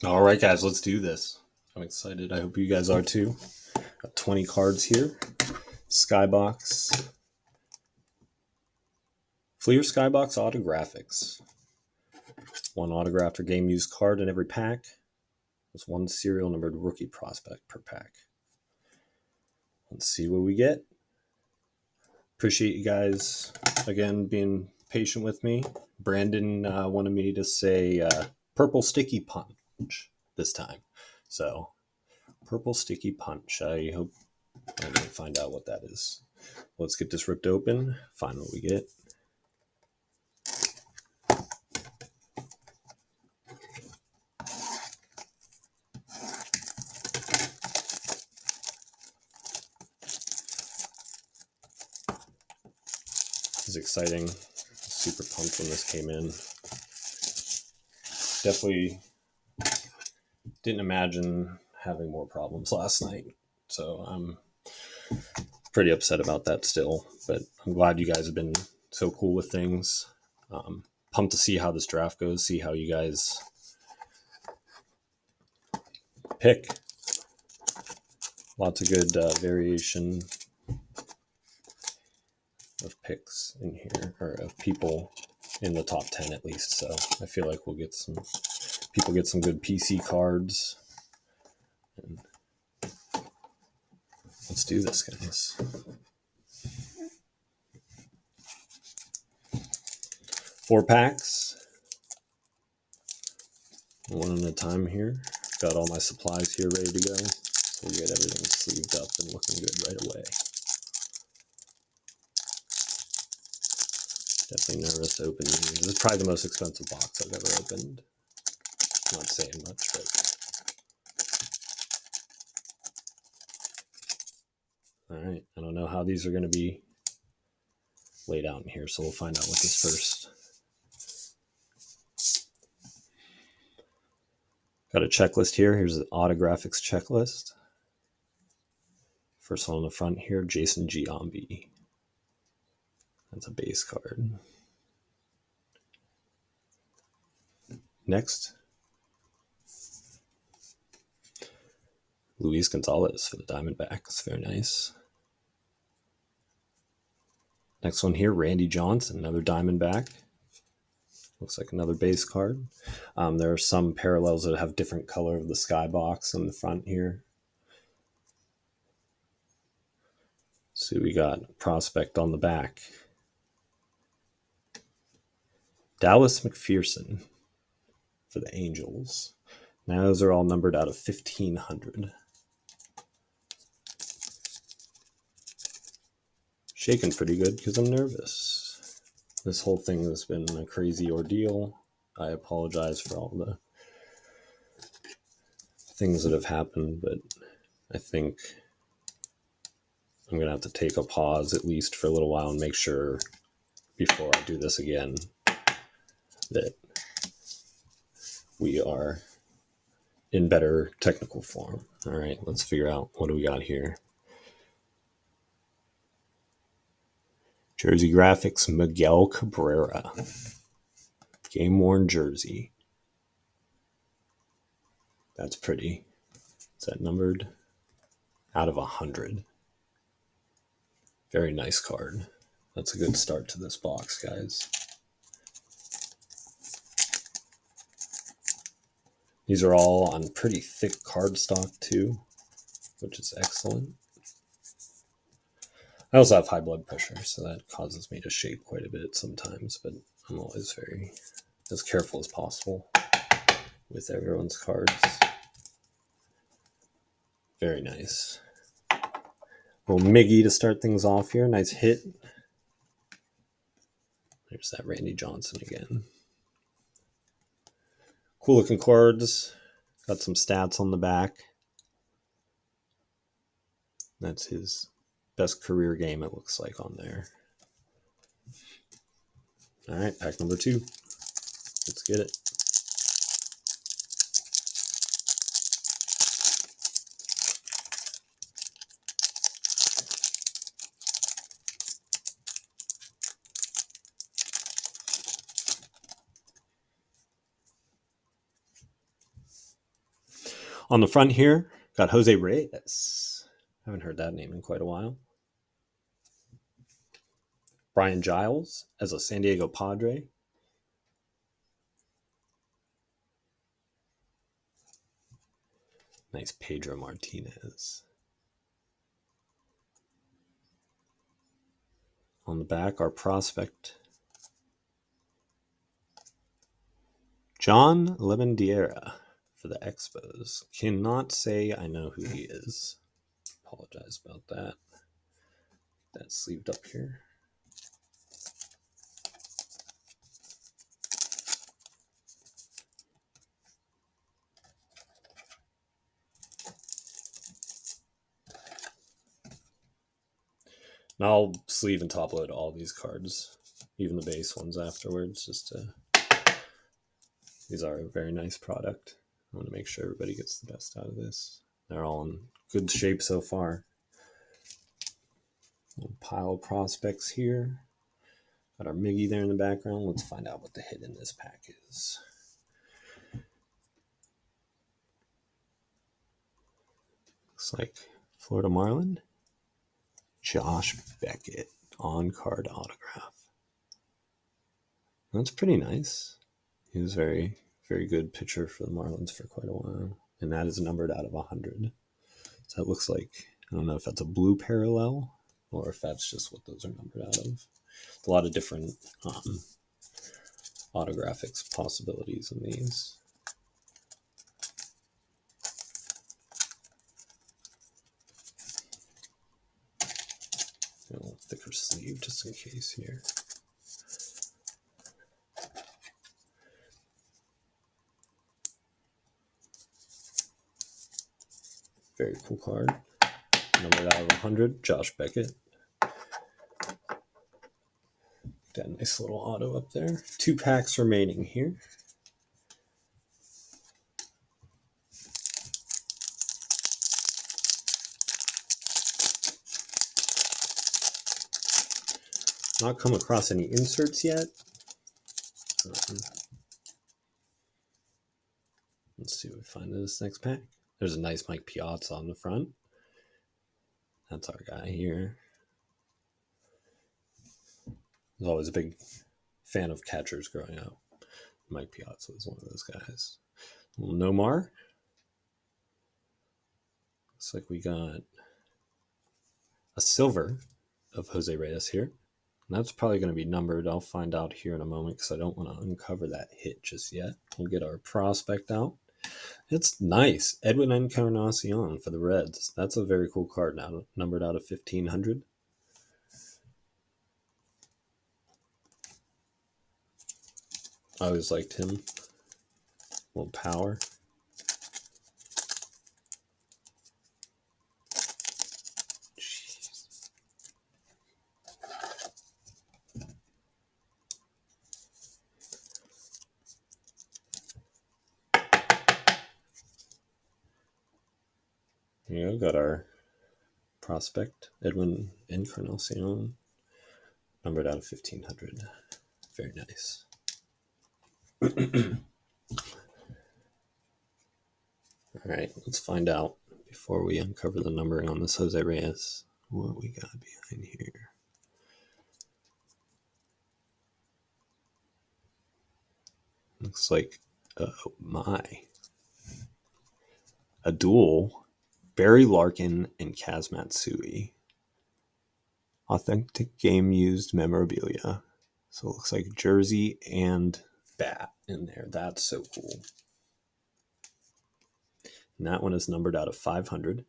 All right, guys, let's do this. I'm excited. I hope you guys are too. Got 20 cards here. Skybox. Fleer Skybox Autographics. One autographed or game used card in every pack. There's one serial numbered rookie prospect per pack. Let's see what we get. Appreciate you guys, again, being patient with me. Brandon wanted me to say purple sticky punch this time. So, purple sticky punch. I hope I'm going to find out what that is. Let's get this ripped open, find what we get. This is exciting. Super pumped when this came in. Definitely didn't imagine having more problems last night. So I'm pretty upset about that still. But I'm glad you guys have been so cool with things. Pumped to see how this draft goes, see how you guys pick. Lots of good variation of picks in here, or of people in the top 10 at least. So I feel like we'll get some people get some good PC cards. And let's do this, guys. Four packs. One at a time here. Got all my supplies here ready to go. So we'll get everything sleeved up and looking good right away. Definitely nervous opening. This is probably the most expensive box I've ever opened. Not saying much, but all right. I don't know how these are going to be laid out in here, so we'll find out with this first. Got a checklist here. Here's the Autographics checklist. First one on the front here, Jason Giambi. That's a base card. Next, Luis Gonzalez for the Diamondbacks. Very nice. Next one here, Randy Johnson, another Diamondback. Looks like another base card. There are some parallels that have different color of the Skybox on the front here. So we got prospect on the back. Dallas McPherson for the Angels. Now those are all numbered out of 1,500. Shaking pretty good because I'm nervous. This whole thing has been a crazy ordeal. I apologize for all the things that have happened, but I think I'm going to have to take a pause at least for a little while and make sure before I do this again that we are in better technical form. All right, let's figure out what do we got here. Jersey Graphics, Miguel Cabrera. Game-worn jersey. That's pretty. Is that numbered? Out of 100. Very nice card. That's a good start to this box, guys. These are all on pretty thick cardstock too, which is excellent. I also have high blood pressure, so that causes me to shake quite a bit sometimes, but I'm always very as careful as possible with everyone's cards. Very nice. Little Miggy to start things off here. Nice hit. There's that Randy Johnson again. Cool looking cards. Got some stats on the back. That's his best career game, it looks like, on there. All right, pack number 2. Let's get it. On the front here, got Jose Reyes. Haven't heard that name in quite a while. Brian Giles as a San Diego Padre. Nice Pedro Martinez. On the back, our prospect, John Lemondiera for the Expos. Cannot say I know who he is. Apologize about that. That's sleeved up here. And I'll sleeve and top load all these cards, even the base ones afterwards, just to... These are a very nice product. I want to make sure everybody gets the best out of this. They're all in good shape so far. Little pile of prospects here. Got our Miggy there in the background. Let's find out what the hit in this pack is. Looks like Florida Marlin. Josh Beckett on-card autograph. That's pretty nice. He was very, very good pitcher for the Marlins for quite a while. And that is numbered out of 100. So it looks like, I don't know if that's a blue parallel or if that's just what those are numbered out of. A lot of different autographics possibilities in these. A little thicker sleeve just in case here. Very cool card. Numbered out of 100, Josh Beckett. Got a nice little auto up there. 2 packs remaining here. Not come across any inserts yet. Let's see what we find in this next pack. There's a nice Mike Piazza on the front. That's our guy here. I was always a big fan of catchers growing up. Mike Piazza was one of those guys. A little Nomar. Looks like we got a silver of Jose Reyes here. And that's probably going to be numbered. I'll find out here in a moment because I don't want to uncover that hit just yet. We'll get our prospect out. It's nice. Edwin Encarnacion for the Reds. That's a very cool card now, numbered out of 1,500. I always liked him. A little power. Jeez. Here we go. Got our prospect, Edwin Encarnacion, numbered out of 1,500. Very nice. All right, let's find out before we uncover the numbering on this Jose Reyes what we got behind here. Looks like, oh my, a duel, Barry Larkin and Kaz Matsui. Authentic game used memorabilia. So it looks like jersey and bat in there. That's so cool. And that one is numbered out of 500.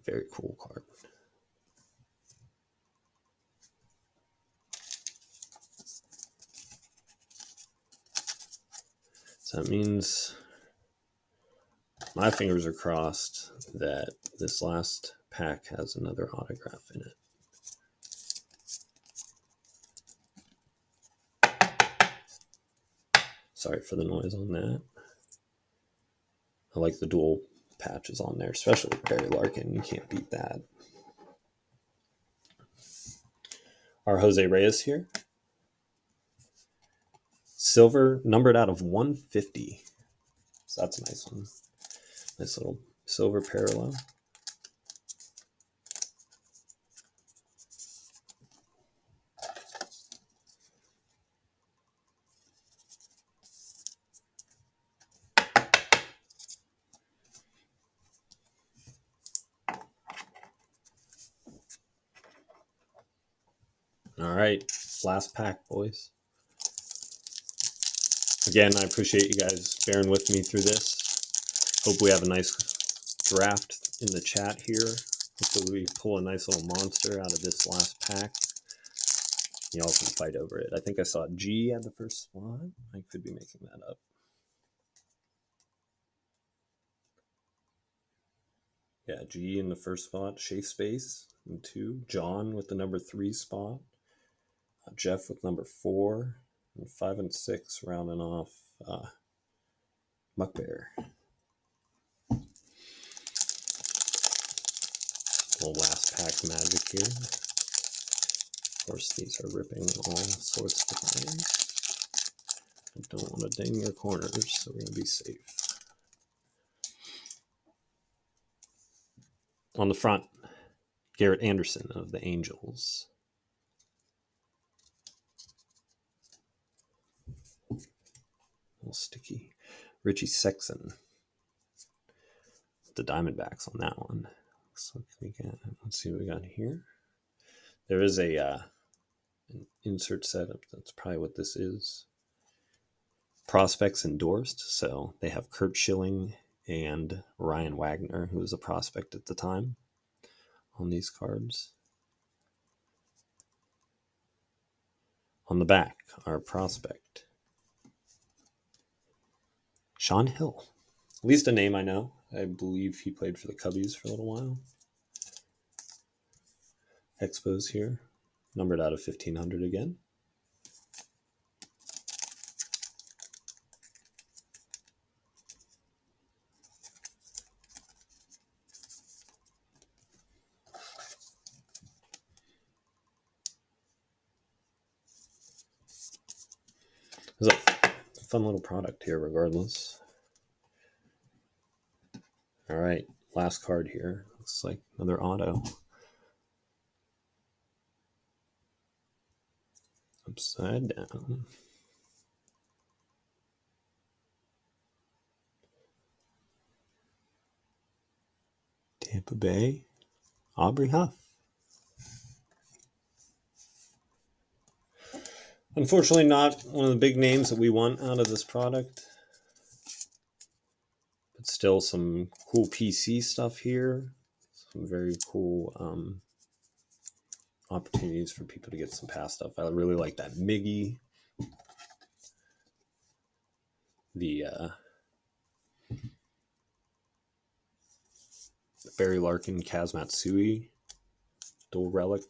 Very cool card. So that means my fingers are crossed that this last pack has another autograph in it. Sorry for the noise on that. I like the dual patches on there, especially with Barry Larkin. You can't beat that. Our Jose Reyes here. Silver, numbered out of 150. So that's a nice one. Nice little silver parallel. All right, last pack, boys. Again, I appreciate you guys bearing with me through this. Hope we have a nice draft in the chat here. Hopefully we pull a nice little monster out of this last pack. Y'all can fight over it. I think I saw G at the first spot. I could be making that up. Yeah, G in the first spot. Shafe Space in 2. John with the number 3 spot. Jeff with number 4. And 5 and 6 rounding off Muck Bear. Little last pack magic here. Of course, these are ripping all sorts of things. I don't want to ding your corners, so we're going to be safe. On the front, Garrett Anderson of the Angels. A little sticky. Richie Sexson. The Diamondbacks on that one. Looks like we got, let's see what we got here. There is an insert setup. That's probably what this is. Prospects endorsed. So they have Kurt Schilling and Ryan Wagner, who was a prospect at the time, on these cards. On the back, our prospect, Sean Hill. At least a name I know. I believe he played for the Cubbies for a little while. Expos here, numbered out of 1500 again. It's a fun little product here regardless. All right, last card here. Looks like another auto. Upside down. Tampa Bay, Aubrey Huff. Unfortunately, not one of the big names that we want out of this product. But still some cool PC stuff here. Some very cool opportunities for people to get some past stuff. I really like that Miggy. The Barry Larkin Kaz Matsui dual relic.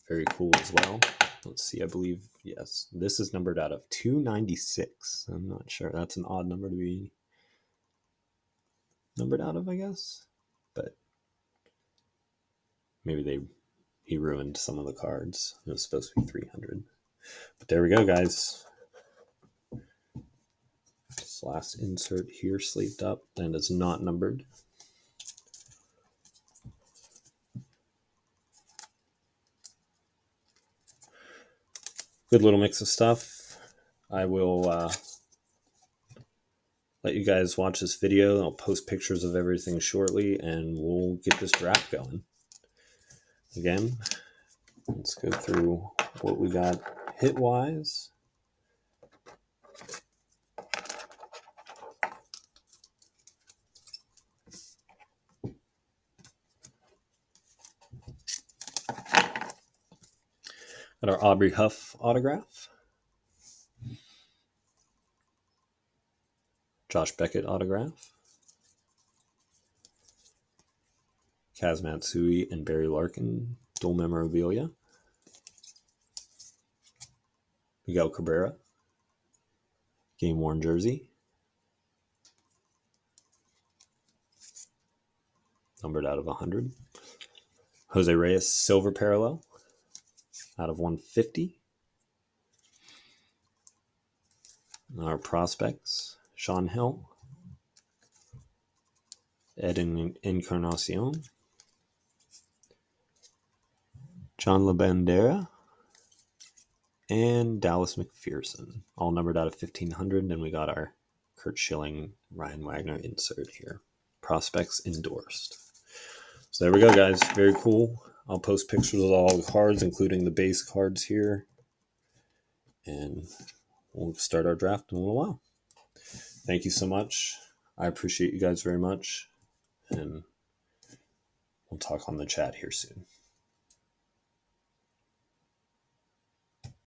Very cool as well. Let's see, I believe, yes, this is numbered out of 296. I'm not sure. That's an odd number to be numbered out of, I guess. But maybe he ruined some of the cards. It was supposed to be 300. But there we go, guys. This last insert here, sleeved up, and it's not numbered. Good little mix of stuff. I will let you guys watch this video. I'll post pictures of everything shortly, and we'll get this draft going. Again, let's go through what we got hit-wise. Got our Aubrey Huff autograph. Josh Beckett autograph. Kaz Matsui and Barry Larkin dual memorabilia. Miguel Cabrera game worn jersey. Numbered out of 100. Jose Reyes silver parallel out of 150. Our prospects: Sean Hill, Ed Encarnacion, John LaBandera, and Dallas McPherson, all numbered out of 1,500. And we got our Kurt Schilling, Ryan Wagner insert here. Prospects endorsed. So there we go, guys. Very cool. I'll post pictures of all the cards, including the base cards here. And we'll start our draft in a little while. Thank you so much. I appreciate you guys very much. And we'll talk on the chat here soon.